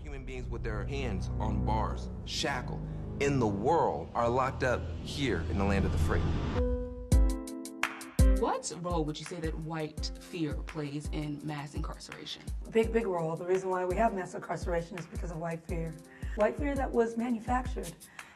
human beings with their hands on bars, shackled, in the world are locked up here in the land of the free. What role would you say that white fear plays in mass incarceration? Big role. The reason why we have mass incarceration is because of white fear. White fear that was manufactured.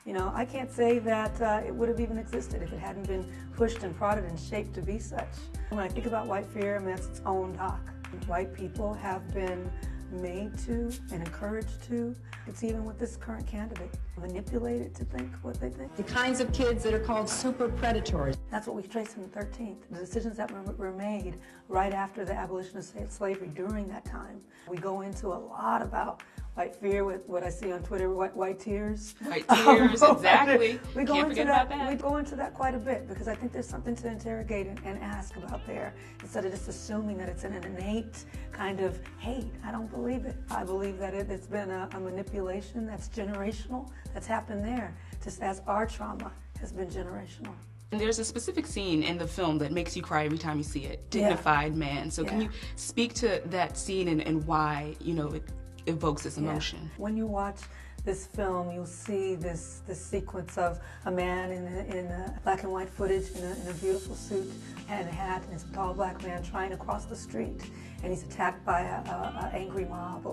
You know, I can't say that it would have even existed if it hadn't been pushed and prodded and shaped to be such. When I think about white fear, I mean, that's its own doc. White people have been made to and encouraged to, it's even with this current candidate, manipulated to think what they think. The kinds of kids that are called super predators. That's what we trace in the 13th. The decisions that were made right after the abolition of slavery during that time. We go into a lot about white fear with what I see on Twitter, white tears. White tears, exactly. We go Can't into forget that. about that. We go into that quite a bit because I think there's something to interrogate and ask about there instead of just assuming that it's an innate kind of hate. I don't believe it. I believe that it's been a manipulation that's generational that's happened there, just as our trauma has been generational. And there's a specific scene in the film that makes you cry every time you see it, Dignified Man. So can you speak to that scene and why, you know, it evokes this emotion? When you watch this film, you'll see this sequence of a man in black and white footage in a beautiful suit and a hat, and it's a tall black man trying to cross the street, and he's attacked by an angry mob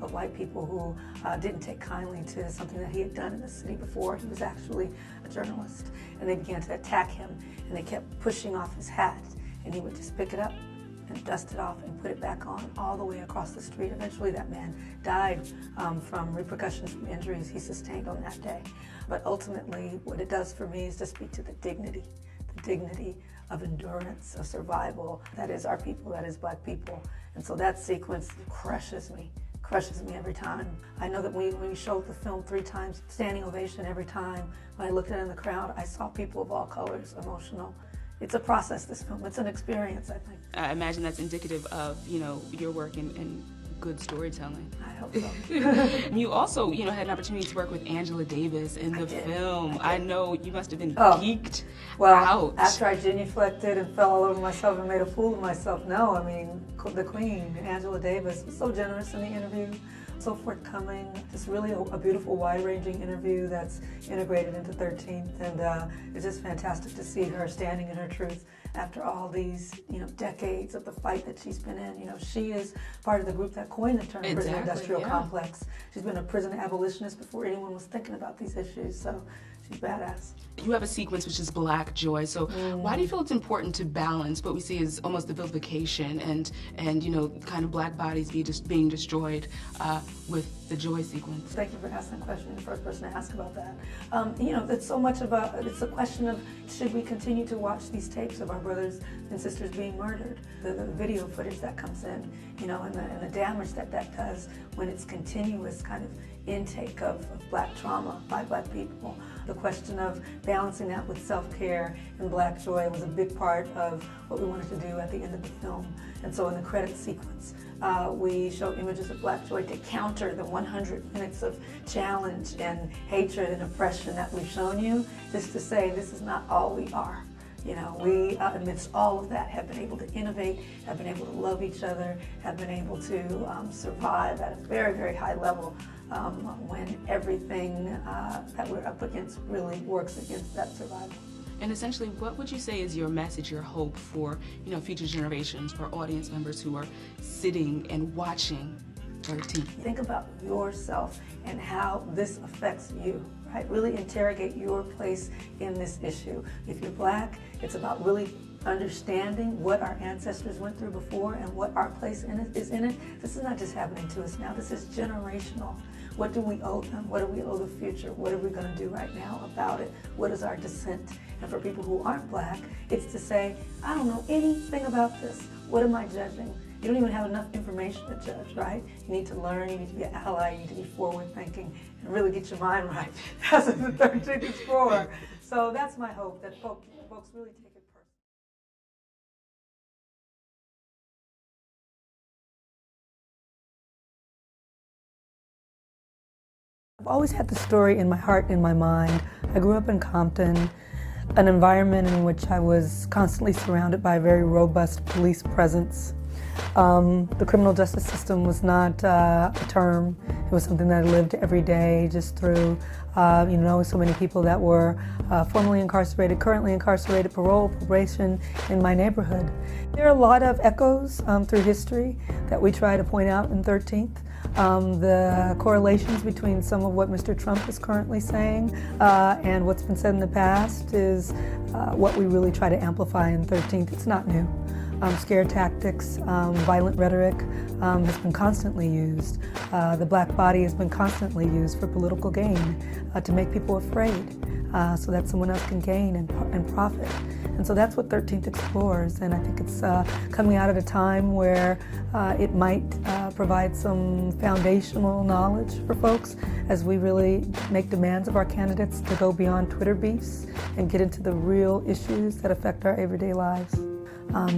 of white people who didn't take kindly to something that he had done in the city before. He was actually a journalist, and they began to attack him, and they kept pushing off his hat, and he would just pick it up and dust it off and put it back on all the way across the street. Eventually that man died from repercussions from injuries he sustained on that day. But ultimately what it does for me is to speak to the dignity of endurance, of survival. That is our people, that is black people. And so that sequence crushes me every time. I know that when we showed the film 3 times, standing ovation every time. When I looked at it in the crowd, I saw people of all colors emotional. It's a process, this film. It's an experience, I think. I imagine that's indicative of, you know, your work in good storytelling. I hope so. You also, you know, had an opportunity to work with Angela Davis in the film. I know you must have been geeked out. After I genuflected and fell all over myself and made a fool of myself, no, I mean, the Queen, Angela Davis, was so generous in the interview, so forthcoming. Just really a beautiful, wide-ranging interview that's integrated into 13th, and it's just fantastic to see her standing in her truth after all these, you know, decades of the fight that she's been in. You know, she is part of the group that coined the term prison industrial complex. She's been a prison abolitionist before anyone was thinking about these issues, so she's badass. You have a sequence which is Black Joy, so why do you feel it's important to balance what we see as almost the vilification and you know, kind of black bodies being destroyed with the joy sequence? Thank you for asking that question. You're the first person to ask about that. You know, it's so much of it's a question of, should we continue to watch these tapes of our brothers and sisters being murdered? The video footage that comes in, you know, and the damage that does when it's continuous kind of intake of black trauma by black people. The question of balancing that with self-care and Black Joy was a big part of what we wanted to do at the end of the film. And so in the credit sequence, we show images of Black Joy to counter the 100 minutes of challenge and hatred and oppression that we've shown you, just to say this is not all we are. You know, we, amidst all of that, have been able to innovate, have been able to love each other, have been able to survive at a very, very high level when everything that we're up against really works against that survival. And essentially, what would you say is your message, your hope for, you know, future generations, for audience members who are sitting and watching 13th? Think about yourself and how this affects you, right? Really interrogate your place in this issue. If you're black, it's about really understanding what our ancestors went through before and what our place is in it. This is not just happening to us now, this is generational. What do we owe them? What do we owe the future? What are we going to do right now about it? What is our descent? And for people who aren't black, it's to say, I don't know anything about this. What am I judging? You don't even have enough information to judge, right? You need to learn, you need to be an ally, you need to be forward-thinking, and really get your mind right. That's what the 13th is for. So that's my hope, that folks really take it personally. I've always had the story in my heart, in my mind. I grew up in Compton, an environment in which I was constantly surrounded by a very robust police presence. The criminal justice system was not a term. It was something that I lived every day, just through knowing so many people that were formerly incarcerated, currently incarcerated, parole, probation in my neighborhood. There are a lot of echoes through history that we try to point out in 13th. The correlations between some of what Mr. Trump is currently saying and what's been said in the past is what we really try to amplify in 13th. It's not new. Scare tactics, violent rhetoric has been constantly used. The black body has been constantly used for political gain, to make people afraid, so that someone else can gain and profit. And so that's what 13th explores, and I think it's coming out at a time where it might provide some foundational knowledge for folks as we really make demands of our candidates to go beyond Twitter beefs and get into the real issues that affect our everyday lives.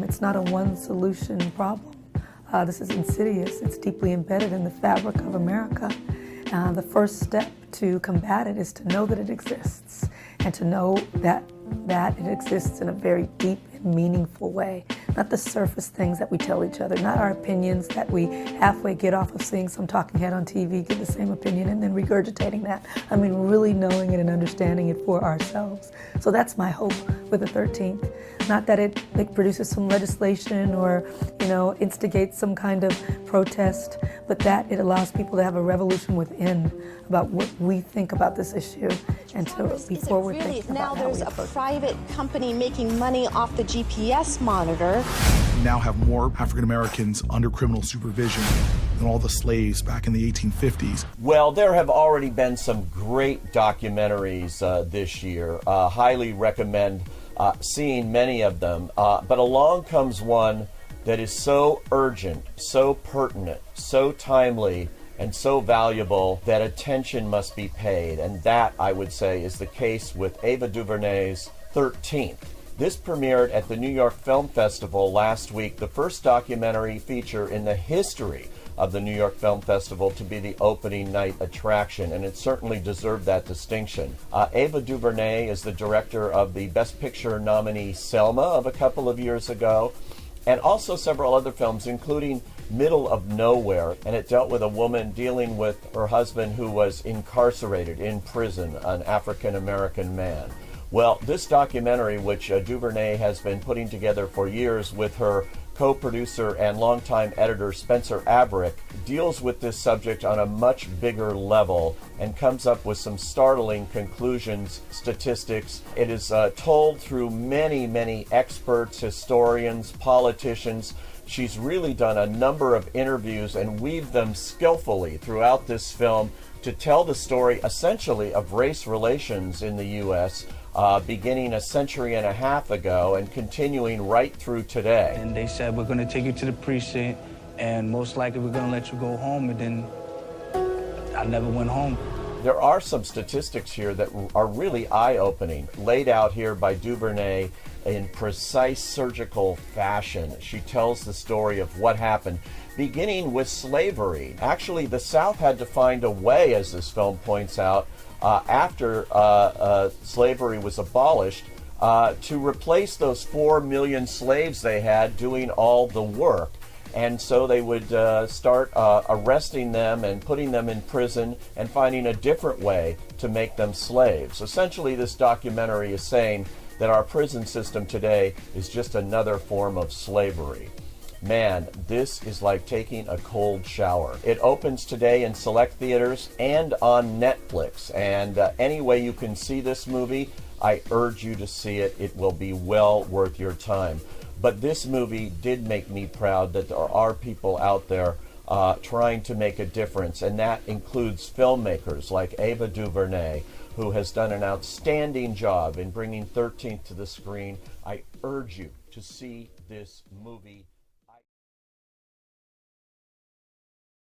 It's not a one-solution problem. This is insidious. It's deeply embedded in the fabric of America. The first step to combat it is to know that it exists and to know that it exists in a very deep and meaningful way. Not the surface things that we tell each other, not our opinions that we halfway get off of seeing some talking head on TV give the same opinion and then regurgitating that. I mean, really knowing it and understanding it for ourselves. So that's my hope with the 13th. Not that it produces some legislation or, instigates some kind of protest, but that it allows people to have a revolution within about what we think about this issue and to be forward thinking now about how there's we a approach it. private company making money off the GPS monitor. We now have more African Americans under criminal supervision than all the slaves back in the 1850s. Well, there have already been some great documentaries this year. Highly recommend seeing many of them. But along comes one that is so urgent, so pertinent, so timely, and so valuable that attention must be paid. And that, I would say, is the case with Ava DuVernay's 13th. This premiered at the New York Film Festival last week, the first documentary feature in the history of the New York Film Festival to be the opening night attraction, and it certainly deserved that distinction. Ava DuVernay is the director of the Best Picture nominee Selma of a couple of years ago, and also several other films, including Middle of Nowhere, and it dealt with a woman dealing with her husband who was incarcerated in prison, an African-American man. Well, this documentary, which DuVernay has been putting together for years with her co-producer and longtime editor Spencer Averick, deals with this subject on a much bigger level and comes up with some startling conclusions, statistics. It is told through many, many experts, historians, politicians. She's really done a number of interviews and weaved them skillfully throughout this film to tell the story essentially of race relations in the U.S., beginning a century and a half ago and continuing right through today. And they said, we're going to take you to the precinct, and most likely we're going to let you go home, and then I never went home. There are some statistics here that are really eye-opening, laid out here by DuVernay in precise surgical fashion. She tells the story of what happened, beginning with slavery. Actually, the South had to find a way, as this film points out, after slavery was abolished, to replace those 4 million slaves they had doing all the work. And so they would start arresting them and putting them in prison and finding a different way to make them slaves. Essentially, this documentary is saying that our prison system today is just another form of slavery. Man, this is like taking a cold shower. It opens today in select theaters and on Netflix. And any way you can see this movie, I urge you to see it. It will be well worth your time. But this movie did make me proud that there are people out there trying to make a difference, and that includes filmmakers like Ava DuVernay, who has done an outstanding job in bringing 13th to the screen. I urge you to see this movie